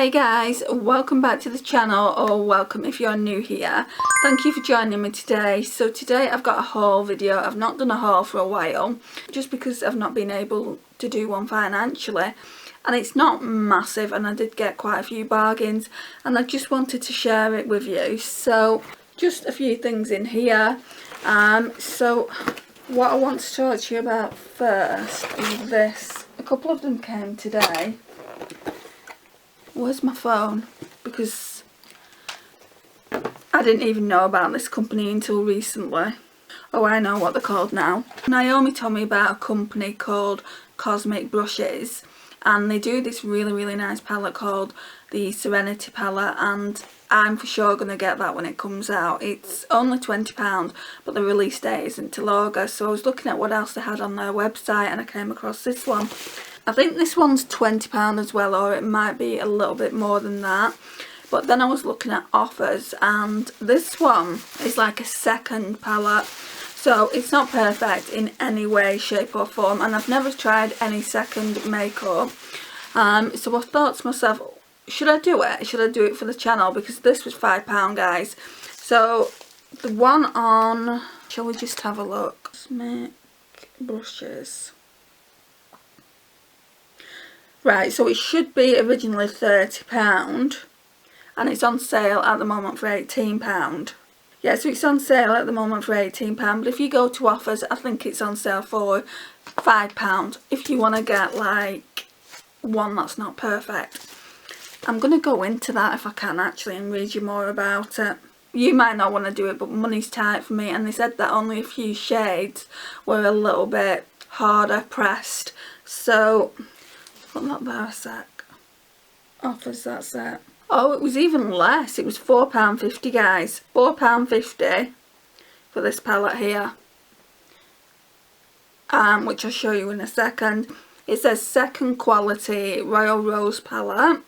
Hey guys, welcome back to the channel, or welcome if you're new here. Thank you for joining me today. So today I've got a haul video. I've not done a haul for a while just because I've not been able to do one financially, and it's not massive, and I did get quite a few bargains and I just wanted to share it with you. So just a few things in here. So what I want to talk to you about first is this. A couple of them came today. Where's my phone? Because I didn't even know about this company until recently. Oh, I know what they're called now. Naomi told me about a company called Cosmic Brushes, and they do this really nice palette called the Serenity palette, and I'm for sure going to get that when it comes out. It's only £20, but the release date isn't till August, so I was looking at what else they had on their website and I came across this one. I think this one's £20 as well, or it might be a little bit more than that. But then I was looking at offers, and this one is like a second palette. So it's not perfect in any way, shape or form, and I've never tried any second makeup. So I thought to myself, should I do it? Should I do it for the channel? Because this was £5, guys. So the one on, shall we just have a look? Cosmic Brushes. Right, so it should be originally £30 and it's on sale at the moment for £18. Yeah, so it's on sale at the moment for £18, but if you go to offers, I think it's on sale for £5 if you want to get like one that's not perfect. I'm going to go into that if I can actually and read you more about it. You might not want to do it, but money's tight for me, and they said that only a few shades were a little bit harder pressed, so put that there a sec. Offers, that's it. Oh, it was even less. It was £4.50, guys. £4.50 for this palette here. Which I'll show you in a second. It says second quality Royal Rose palette.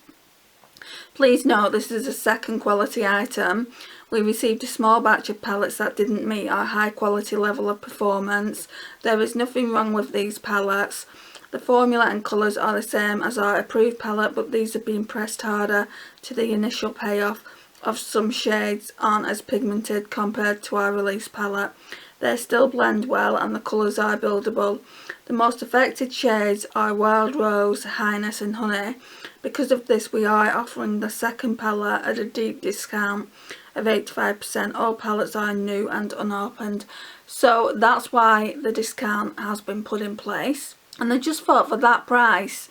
Please note this is a second quality item. We received a small batch of palettes that didn't meet our high quality level of performance. There is nothing wrong with these palettes. The formula and colours are the same as our approved palette, but these have been pressed harder to the initial payoff of some shades aren't as pigmented compared to our release palette. They still blend well and the colours are buildable. The most affected shades are Wild Rose, Highness and Honey. Because of this, we are offering the second palette at a deep discount of 85%. All palettes are new and unopened. So that's why the discount has been put in place. And I just thought for that price,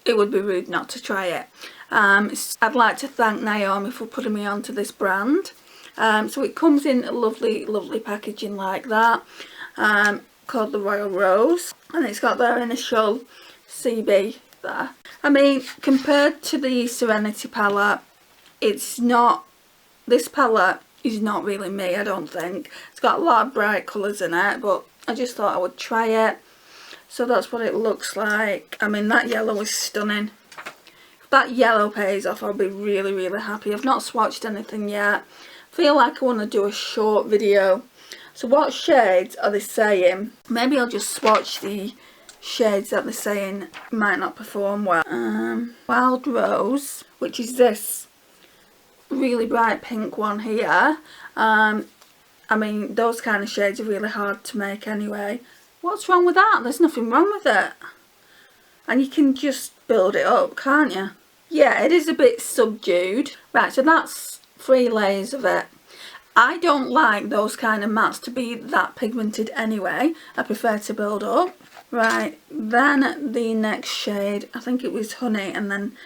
it would be rude not to try it. I'd like to thank Naomi for putting me onto this brand. So it comes in a lovely packaging like that, called the Royal Rose. And it's got their initial CB there. I mean, compared to the Serenity palette, it's not, this palette is not really me, I don't think. It's got a lot of bright colours in it, but I just thought I would try it. So that's what it looks like. I mean, that yellow is stunning. If that yellow pays off, I'll be really happy. I've not swatched anything yet. Feel like I want to do a short video. So what shades are they saying? Maybe I'll just swatch the shades that they're saying might not perform well. Wild Rose, which is this really bright pink one here. I mean, those kind of shades are really hard to make anyway. What's wrong with that? There's nothing wrong with it. And you can just build it up, can't you? Yeah, it is a bit subdued. Right, so that's 3 layers of it. I don't like those kind of mattes to be that pigmented anyway. I prefer to build up. Right, then the next shade, I think it was Honey, and then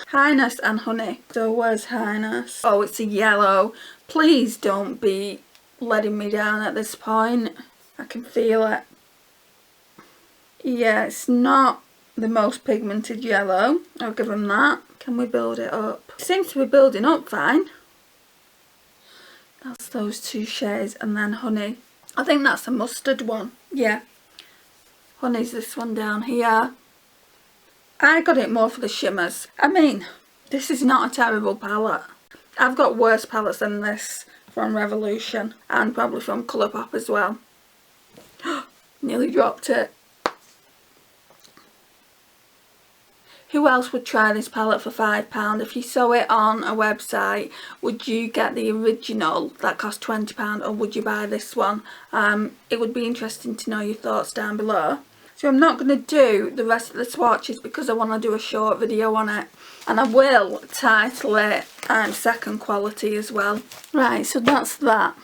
Highness and Honey. So where's Highness? Oh, it's a yellow. Please don't be letting me down at this point. I can feel it. Yeah, it's not the most pigmented yellow, I'll give them that. Can we build it up? It seems to be building up fine. That's those 2 shades, and then Honey. I think that's the mustard one. Yeah, Honey's this one down here. I got it more for the shimmers. I mean, this is not a terrible palette. I've got worse palettes than this from Revolution, and probably from Colourpop as well. Nearly dropped it. who else would try this palette for £5? If you saw it on a website, would you get the original that cost £20, or would you buy this one? It would be interesting to know your thoughts down below. So I'm not going to do the rest of the swatches because I want to do a short video on it. And I will title it second quality as well. Right, so that's that.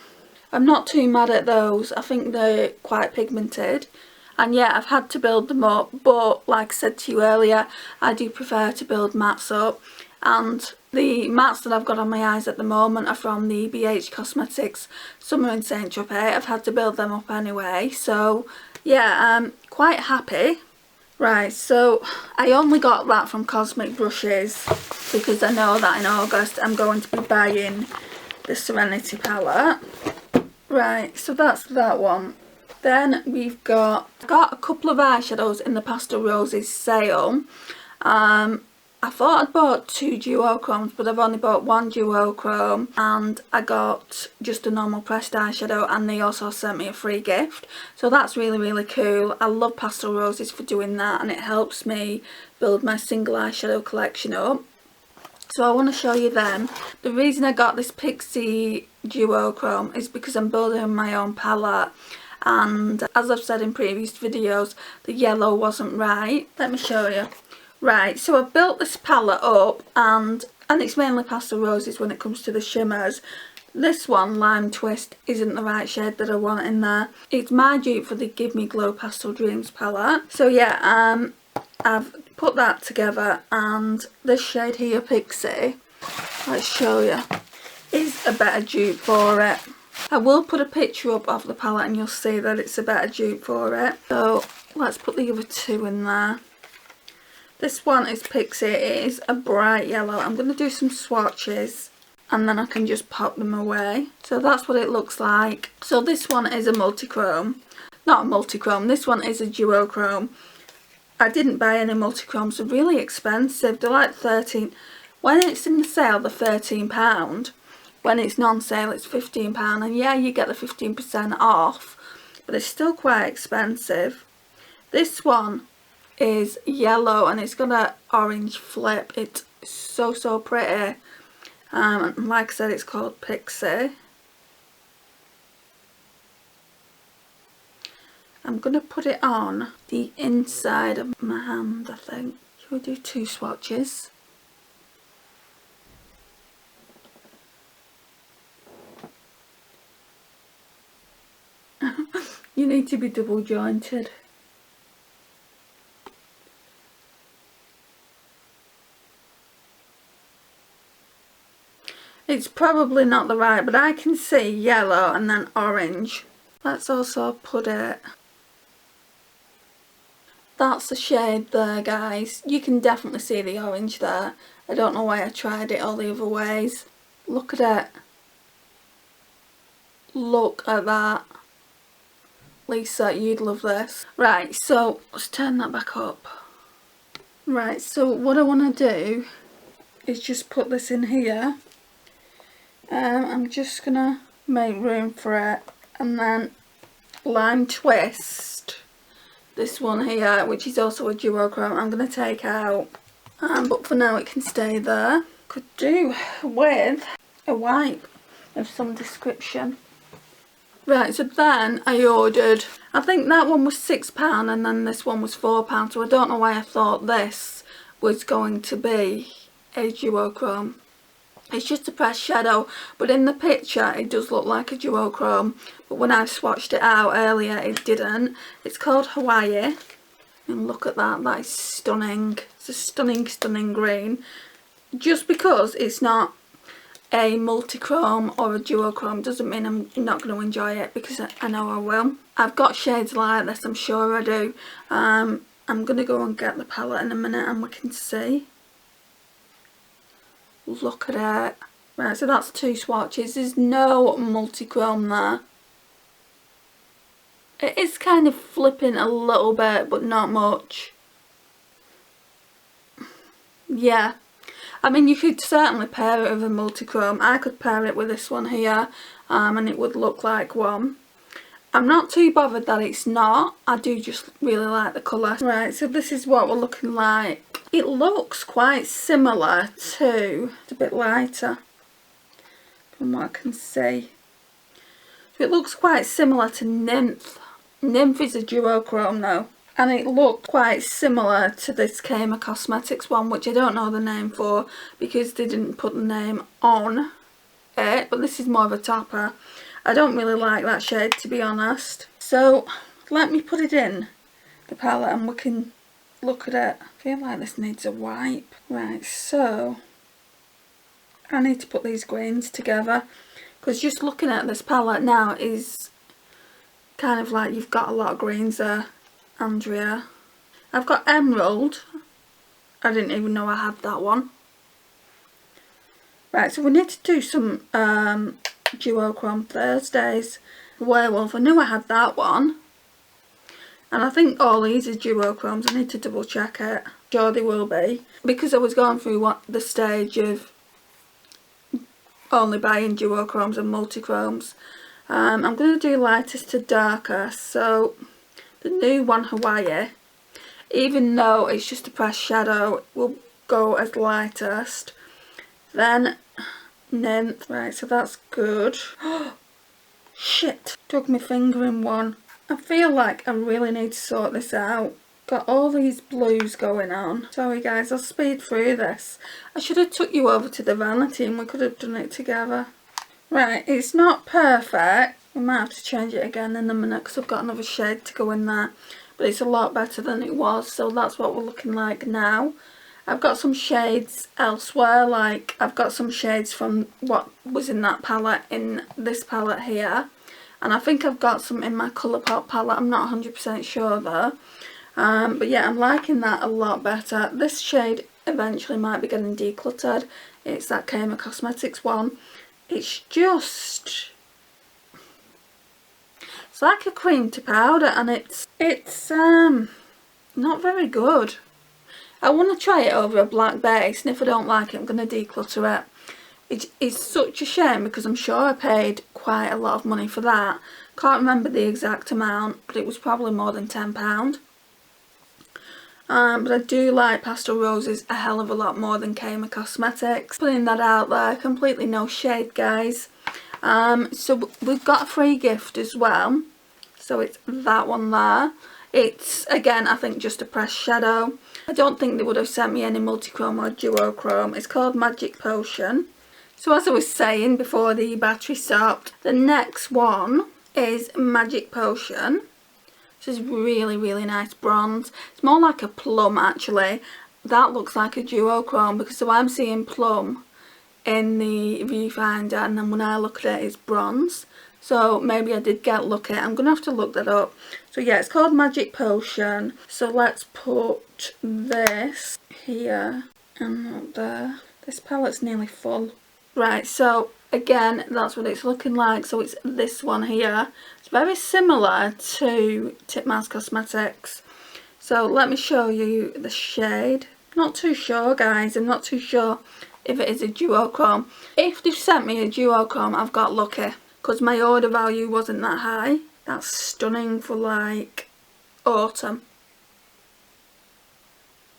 I'm not too mad at those. I think they're quite pigmented. And yeah, I've had to build them up. But like I said to you earlier, I do prefer to build mattes up. And the mattes that I've got on my eyes at the moment are from the BH Cosmetics Summer in Saint Tropez. I've had to build them up anyway. So yeah, I'm quite happy. Right, so I only got that from Cosmic Brushes because I know that in August I'm going to be buying the Serenity palette. Right, so that's that one. Then we've got a couple of eyeshadows in the Pastel Roses sale. I thought I'd bought 2 Duochromes, but I've only bought 1 Duochrome, and I got just a normal pressed eyeshadow, and they also sent me a free gift. So that's really, really cool. I love Pastel Roses for doing that, and it helps me build my single eyeshadow collection up. So I want to show you them. The reason I got this Pixie Duochrome is because I'm building my own palette, and as I've said in previous videos, the yellow wasn't right. Let me show you. Right, so I've built this palette up, and it's mainly Pastel Roses when it comes to the shimmers. This one, Lime Twist, isn't the right shade that I want in there. It's my dupe for the Give Me Glow Pastel Dreams palette. So yeah, I've put that together, and this shade here, Pixie, let's show you, is a better dupe for it. I will put a picture up of the palette and you'll see that it's a better dupe for it. So let's put the other two in there. This one is Pixie. It is a bright yellow. I'm going to do some swatches and then I can just pop them away. So that's what it looks like. So this one is a multichrome. Not a multichrome, this one is a duochrome. I didn't buy any multichromes. They're really expensive. They're like 13. When it's in the sale, they're £13. When it's non-sale, it's £15. And yeah, you get the 15% off, but it's still quite expensive. This one is yellow and it's got an orange flip. It's so pretty. And like I said, it's called Pixie. I'm going to put it on the inside of my hand, I think. Should we do 2 swatches? You need to be double jointed. It's probably not the right, but I can see yellow and then orange. Let's also put it... That's the shade there, guys. You can definitely see the orange there. I don't know why I tried it all the other ways. Look at it. Look at that. Lisa, you'd love this. Right, so let's turn that back up. Right, so what I want to do is just put this in here. I'm just going to make room for it. And then Lime Twist. This one here, which is also a duochrome, I'm going to take out. But for now it can stay there. Could do with a wipe of some description. Right, so then I ordered, I think that one was £6 and then this one was £4, so I don't know why I thought this was going to be a duochrome. It's just a pressed shadow, but in the picture it does look like a duochrome, but when I swatched it out earlier it didn't. It's called Hawaii, and look at that, that is stunning. It's a stunning green. Just because it's not a multichrome or a duochrome doesn't mean I'm not going to enjoy it, because I know I will. I've got shades like this, I'm sure I do. I'm going to go and get the palette in a minute and we can see. Look at it. Right, so that's 2 swatches. There's no multichrome there. It is kind of flipping a little bit, but not much. Yeah. I mean, you could certainly pair it with a multichrome. I could pair it with this one here, and it would look like one. I'm not too bothered that it's not. I do just really like the colour. Right, so this is what we're looking like it looks quite similar to, it's a bit lighter from what I can see. So it looks quite similar to Nymph. Nymph is a duochrome though. And it looked quite similar to this Kama Cosmetics one, which I don't know the name for because they didn't put the name on it. But this is more of a topper. I don't really like that shade, to be honest. So let me put it in the palette and we can look at it. I feel like this needs a wipe. Right, so I need to put these greens together because just looking at this palette now is kind of like you've got a lot of greens there, Andrea. I've got Emerald. I didn't even know I had that one. Right, so we need to do some Duochrome Thursdays. Werewolf, I knew I had that one. And I think all these are duochromes. I need to double check it. Sure they will be. Because I was going through the stage of only buying duochromes and multichromes. I'm going to do lightest to darker. So the new one, Hawaii, even though it's just a pressed shadow, will go as lightest. Then Nymph. Right, so that's good. Shit, dug my finger in one. I feel like I really need to sort this out. Got all these blues going on. Sorry guys, I'll speed through this. I should have took you over to the vanity and we could have done it together. Right, it's not perfect. We might have to change it again in a minute because I've got another shade to go in there. But it's a lot better than it was, so that's what we're looking like now. I've got some shades elsewhere, like I've got some shades from what was in that palette in this palette here. And I think I've got some in my Colourpop palette, I'm not 100% sure though. But yeah, I'm liking that a lot better. This shade eventually might be getting decluttered. It's that Kama Cosmetics one. It's just... it's like a cream to powder and it's not very good. I want to try it over a black base, and if I don't like it I'm going to declutter it. It's such a shame because I'm sure I paid quite a lot of money for that. Can't remember the exact amount, but it was probably more than £10. But I do like Pastel Roses a hell of a lot more than Kama Cosmetics. Putting that out there, completely no shade guys. So we've got a free gift as well. So it's that one there. It's, again, I think just a pressed shadow. I don't think they would have sent me any multichrome or duochrome. It's called Magic Potion. So as I was saying before the battery stopped, the next one is Magic Potion. This is really, really nice bronze. It's more like a plum actually. That looks like a duochrome because so I'm seeing plum in the viewfinder and then when I look at it it's bronze. So maybe I did get lucky. I'm going to have to look that up. So yeah, it's called Magic Potion. So let's put this here and up there. This palette's nearly full. Right, so again, that's what it's looking like. So it's this one here. It's very similar to Titmas Cosmetics. So let me show you the shade. Not too sure guys, I'm not too sure if it is a duochrome. If they've sent me a duochrome, I've got lucky. Because my order value wasn't that high. That's stunning for like autumn.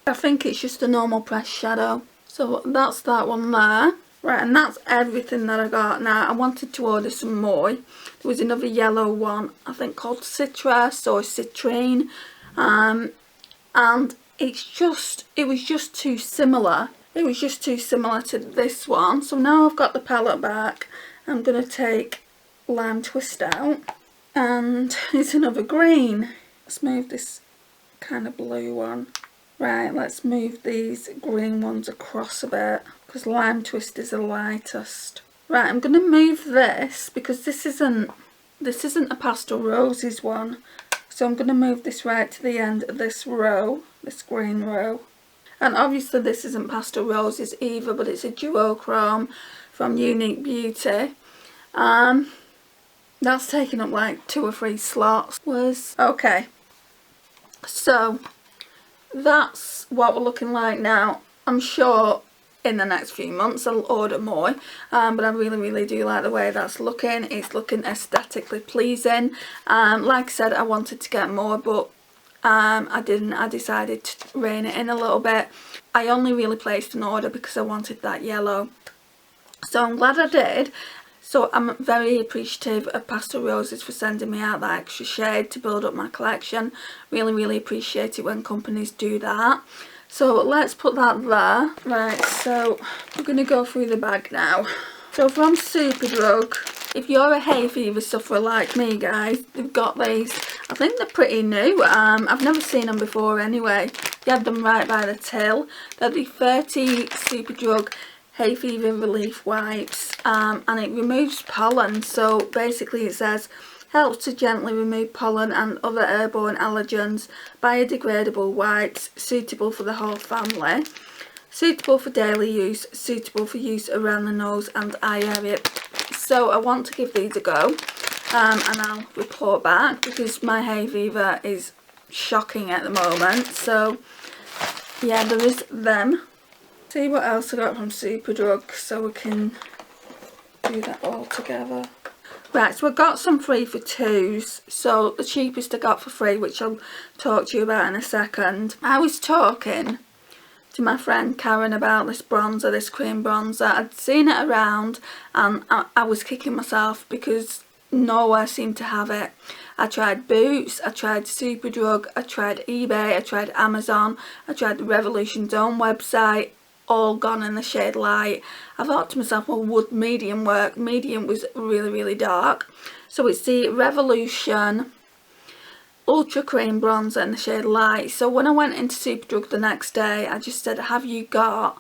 I think it's just a normal pressed shadow. So that's that one there. Right, and that's everything that I got. Now I wanted to order some more. There was another yellow one, I think called Citrus or Citrine. And it was just too similar. It was just too similar to this one. So now I've got the palette back. I'm going to take Lime Twist out. And it's another green. Let's move this kind of blue one. Right, let's move these green ones across a bit because Lime Twist is the lightest. Right, I'm going to move this because this isn't a Pastel Roses one. So I'm going to move this right to the end of this row, this green row. And obviously this isn't Pastel Roses either, but it's a duochrome from Unique Beauty. That's taking up like 2 or 3 slots. Okay. So that's what we're looking like now. I'm sure in the next few months I'll order more, but I really do like the way that's looking. It's looking aesthetically pleasing. Like I said, I wanted to get more, but I didn't. I decided to rein it in a little bit. I only really placed an order because I wanted that yellow. So I'm glad I did. So I'm very appreciative of Pastel Roses for sending me out that extra shade to build up my collection. Really appreciate it when companies do that. So let's put that there. Right, so we're going to go through the bag now. So from Superdrug, if you're a hay fever sufferer like me, guys, they've got these. I think they're pretty new. I've never seen them before anyway. You had them right by the till. They're the 30 Superdrug Hayfever Relief Wipes, and it removes pollen. So basically it says, helps to gently remove pollen and other airborne allergens. Biodegradable wipes, suitable for the whole family. Suitable for daily use, suitable for use around the nose and eye area. So I want to give these a go, and I'll report back because my hay fever is shocking at the moment. So yeah, there is them. See what else I got from Superdrug so we can do that all together. Right, so I got some 3 for 2s. So the cheapest I got for free, which I'll talk to you about in a second. I was talking to my friend Karen about this bronzer, this cream bronzer. I'd seen it around and I was kicking myself because nowhere seemed to have it. I tried Boots, I tried Superdrug, I tried eBay, I tried Amazon, I tried the Revolution's own website, all gone in the shade light. I thought to myself, well, would medium work? Medium was really dark. So it's the Revolution Ultra Cream Bronzer in the shade light. So when I went into Superdrug the next day, I just said, have you got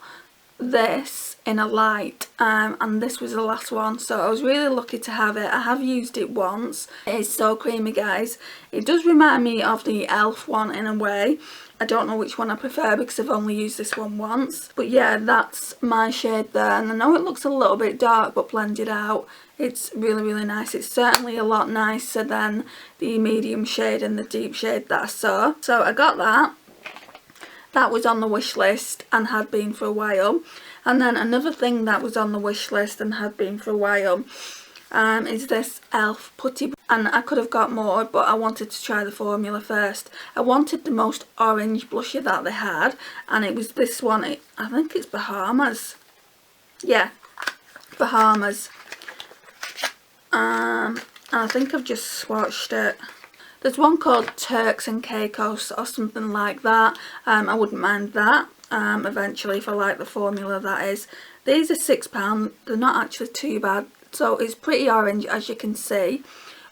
this in a light? And this was the last one, so I was really lucky to have it. I have used it once. It is so creamy, guys. It does remind me of the e.l.f. one in a way. I don't know which one I prefer because I've only used this one once. But yeah, that's my shade there. And I know it looks a little bit dark, but blended out, it's really nice. It's certainly a lot nicer than the medium shade and the deep shade that I saw. So I got that. That was on the wish list and had been for a while. And then another thing that was on the wish list and had been for a while is this e.l.f. Putty. And I could have got more, but I wanted to try the formula first. I wanted the most orange blusher that they had, and it was this one. I think it's Bahamas. Yeah, Bahamas. And I think I've just swatched it. There's one called Turks and Caicos or something like that. I wouldn't mind that eventually if I like the formula, that is. These are £6. They're not actually too bad. So it's pretty orange, as you can see.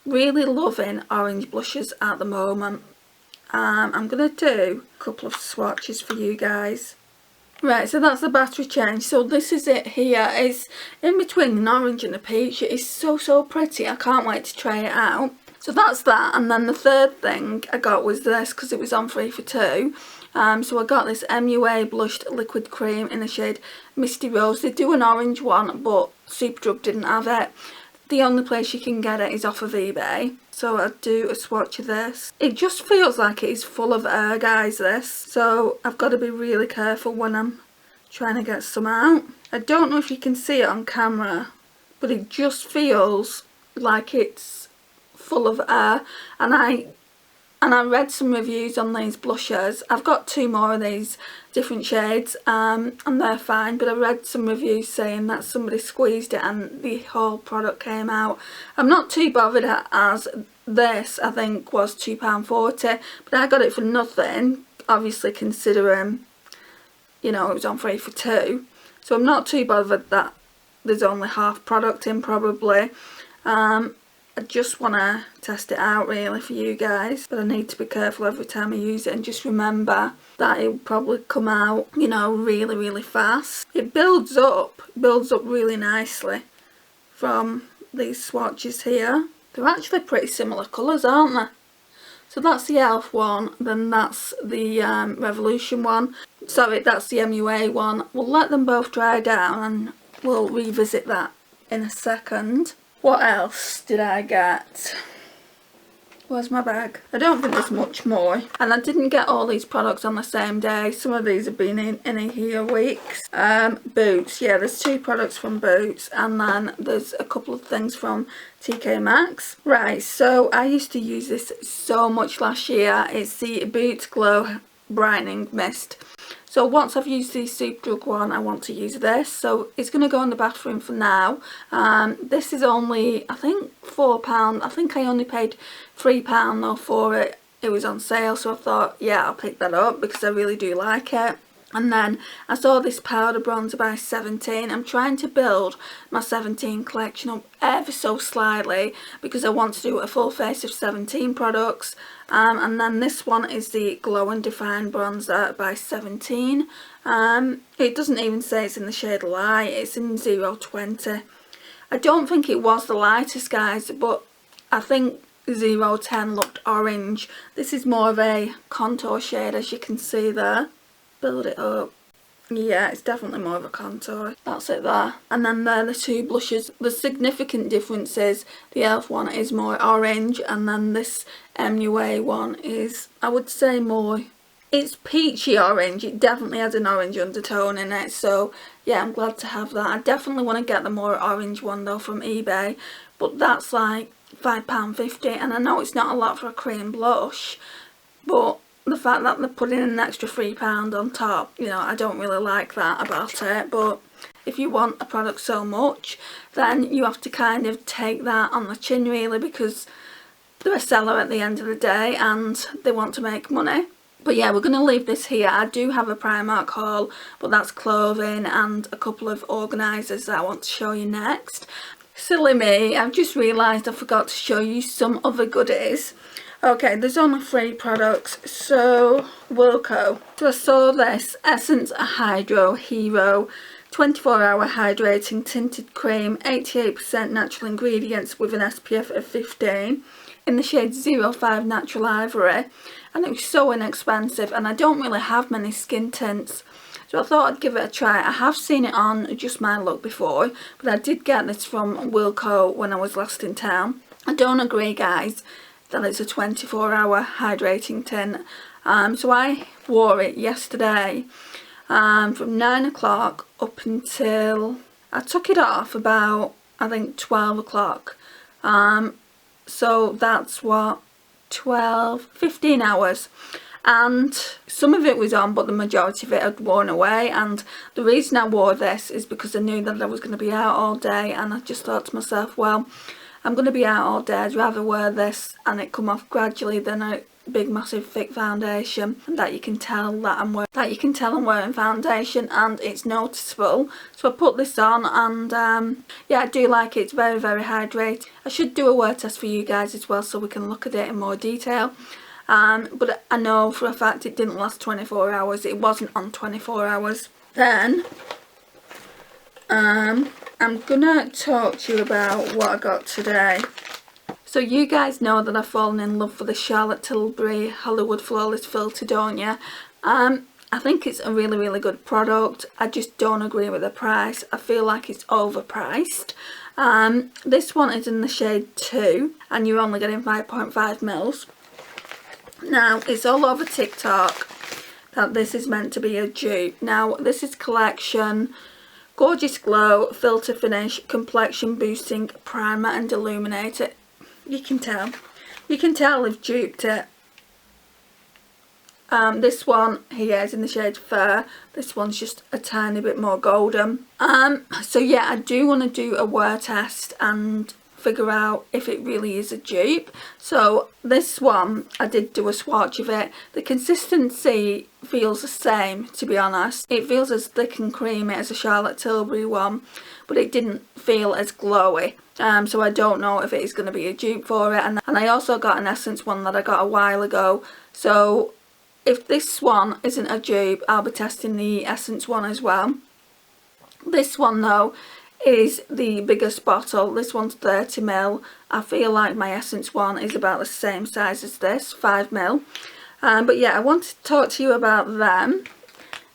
Really loving orange blushes at the moment. I'm going to do a couple of swatches for you guys. Right, so that's the battery change. So this is it here. It's in between an orange and a peach. It is so pretty. I can't wait to try it out. So that's that. And then the third thing I got was this because it was on 3 for 2. So I got this MUA blushed liquid cream in the shade Misty Rose. They do an orange one, but Superdrug didn't have it. The only place you can get it is off of eBay. So I'll do a swatch of this. It just feels like it is full of air, guys, this. So I've got to be really careful when I'm trying to get some out. I don't know if you can see it on camera, but it just feels like it's full of air. And I read some reviews on these blushers. I've got 2 more of these different shades and they're fine, but I read some reviews saying that somebody squeezed it and the whole product came out. I'm not too bothered as this I think was £2.40, but I got it for nothing, obviously considering, you know, it was on 3 for 2. So I'm not too bothered that there's only half product in probably. I just want to test it out really for you guys, but I need to be careful every time I use it and just remember that it will probably come out, you know, really fast. It builds up really nicely from these swatches here. They're actually pretty similar colours, aren't they? So that's the e.l.f. one, then that's the Revolution one. Sorry, that's the MUA one. We'll let them both dry down and we'll revisit that in a second. What else did I get? Where's my bag? I don't think there's much more. And I didn't get all these products on the same day. Some of these have been in here weeks. Boots. Yeah, there's 2 products from Boots. And then there's a couple of things from TK Maxx. Right, so I used to use this so much last year. It's the Boots Glow Brightening Mist. So once I've used the Superdrug one, I want to use this. So it's going to go in the bathroom for now. This is only, I think, £4. I think I only paid £3 though for it. It was on sale, so I thought, yeah, I'll pick that up because I really do like it. And then I saw this powder bronzer by 17. I'm trying to build my 17 collection up ever so slightly because I want to do a full face of 17 products. And then this one is the Glow and Define bronzer by 17. It doesn't even say it's in the shade Light, it's in 020. I don't think it was the lightest, guys, but I think 010 looked orange. This is more of a contour shade, as you can see there. Build it up. Yeah, it's definitely more of a contour. That's it there. And then there are the 2 blushes. The significant difference is the e.l.f. one is more orange, and then this MUA one is, I would say, more, it's peachy orange. It definitely has an orange undertone in it, so yeah, I'm glad to have that. I definitely want to get the more orange one though from eBay, but that's like £5.50, and I know it's not a lot for a cream blush, but the fact that they're putting an extra £3 on top, you know, I don't really like that about it. But if you want a product so much, then you have to kind of take that on the chin really, because they're a seller at the end of the day and they want to make money. But yeah, we're going to leave this here. I do have a Primark haul, but that's clothing and a couple of organisers that I want to show you next. Silly me, I've just realised I forgot to show you some other goodies. Okay, there's only 3 products. So, Wilko. So I saw this Essence Hydro Hero 24-hour hydrating tinted cream, 88% natural ingredients with an SPF of 15 in the shade 05 Natural Ivory. And it was so inexpensive, and I don't really have many skin tints, so I thought I'd give it a try. I have seen it on Just My Look before, but I did get this from Wilko when I was last in town. I don't agree, guys, that it's a 24-hour hydrating tint. So I wore it yesterday from 9 o'clock up until, I took it off about, I think, 12 o'clock. So that's what, 15 hours. And some of it was on, but the majority of it had worn away. And the reason I wore this is because I knew that I was going to be out all day, and I just thought to myself, well, I'm going to be out all day, I'd rather wear this and it come off gradually than a big massive thick foundation, and that you can tell that I'm wearing foundation and it's noticeable. So I put this on, and yeah, I do like it. It's very, very hydrating. I should do a wear test for you guys as well so we can look at it in more detail. But I know for a fact it didn't last 24 hours. It wasn't on 24 hours. Then I'm gonna talk to you about what I got today. So you guys know that I've fallen in love with the Charlotte Tilbury Hollywood Flawless Filter, don't you? I think it's a really, really good product. I just don't agree with the price. I feel like it's overpriced. This one is in the shade 2, and you're only getting 5.5 mils. Now, it's all over TikTok that this is meant to be a dupe. Now, this is collection Gorgeous Glow Filter Finish Complexion Boosting Primer and Illuminator. You can tell they've duped it. This one here is in the shade Fair. This one's just a tiny bit more golden. So yeah, I do want to do a wear test and figure out if it really is a dupe. So this one, I did do a swatch of it. The consistency feels the same, to be honest. It feels as thick and creamy as a Charlotte Tilbury one, but it didn't feel as glowy. So I don't know if it is going to be a dupe for it. And I also got an Essence one that I got a while ago. So if this one isn't a dupe, I'll be testing the Essence one as well. This one though is the biggest bottle. This one's 30 ml. I feel like my Essence one is about the same size as this, 5 ml. But yeah, I want to talk to you about them.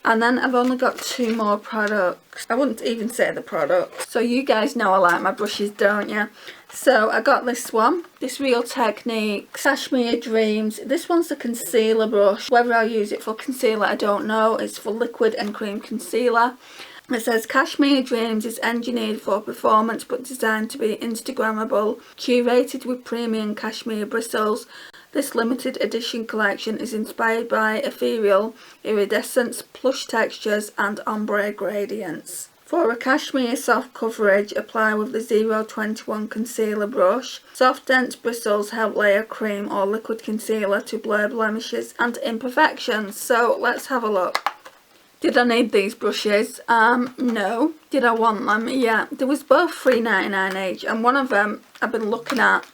And then I've only got 2 more products. I wouldn't even say the products. So you guys know I like my brushes, don't you? So I got this one, this Real Techniques Cashmere Dreams. This one's the concealer brush. Whether I'll use it for concealer, I don't know. It's for liquid and cream concealer. It says Cashmere Dreams is engineered for performance but designed to be Instagrammable, curated with premium cashmere bristles. This limited edition collection is inspired by ethereal, iridescence, plush textures and ombre gradients. For a cashmere soft coverage, apply with the 021 concealer brush. Soft dense bristles help layer cream or liquid concealer to blur blemishes and imperfections. So let's have a look. Did I need these brushes? No. Did I want them? Yeah. There was both $3.99 each, and one of them I've been looking at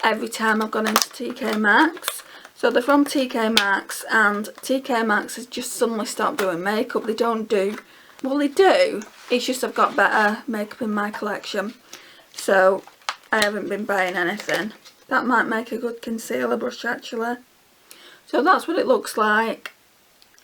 every time I've gone into TK Maxx. So they're from TK Maxx, and TK Maxx has just suddenly stopped doing makeup. They don't do, well they do, it's just I've got better makeup in my collection. So I haven't been buying anything. That might make a good concealer brush actually. So that's what it looks like.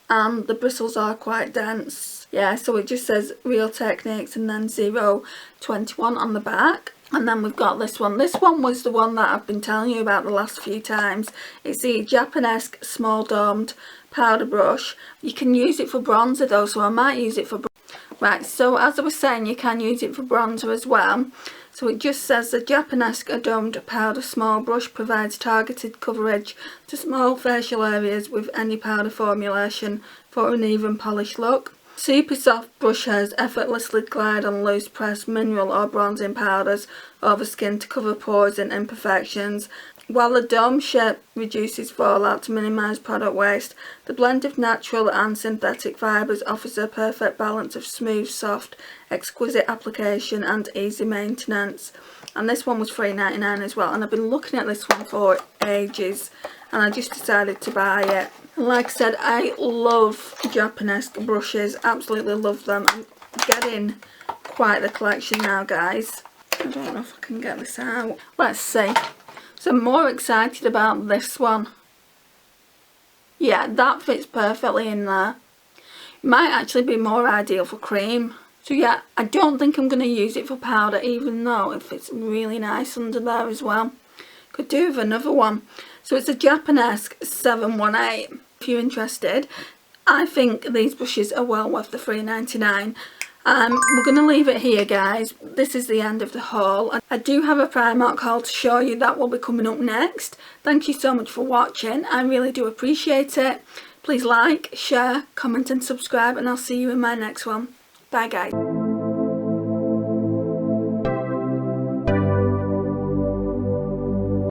And the bristles are quite dense. Yeah, so it just says Real Techniques and then 021 on the back. And then we've got this one. This one was the one that I've been telling you about the last few times. It's the Japonesque Small Domed Powder Brush. You can use it for bronzer though, so I might use it for right, so as I was saying, you can use it for bronzer as well. So it just says the Japonesque Domed Powder Small Brush provides targeted coverage to small facial areas with any powder formulation for an even polished look. Super soft brush hairs effortlessly glide on loose pressed mineral or bronzing powders over skin to cover pores and imperfections. While the dome shape reduces fallout to minimise product waste, the blend of natural and synthetic fibres offers a perfect balance of smooth, soft, exquisite application and easy maintenance. And this one was $3.99 as well, and I've been looking at this one for ages and I just decided to buy it. And like I said, I love Japonesque brushes, absolutely love them. I'm getting quite the collection now, guys. I don't know if I can get this out. Let's see. So I'm more excited about this one. Yeah, that fits perfectly in there. It might actually be more ideal for cream. So yeah, I don't think I'm going to use it for powder, even though it fits really nice under there as well. Could do with another one. So it's a Japonesque 718. If you're interested, I think these brushes are well worth the $3.99. We're going to leave it here, guys. This is the end of the haul. I do have a Primark haul to show you. That will be coming up next. Thank you so much for watching. I really do appreciate it. Please like, share, comment and subscribe, and I'll see you in my next one. Bye, guys.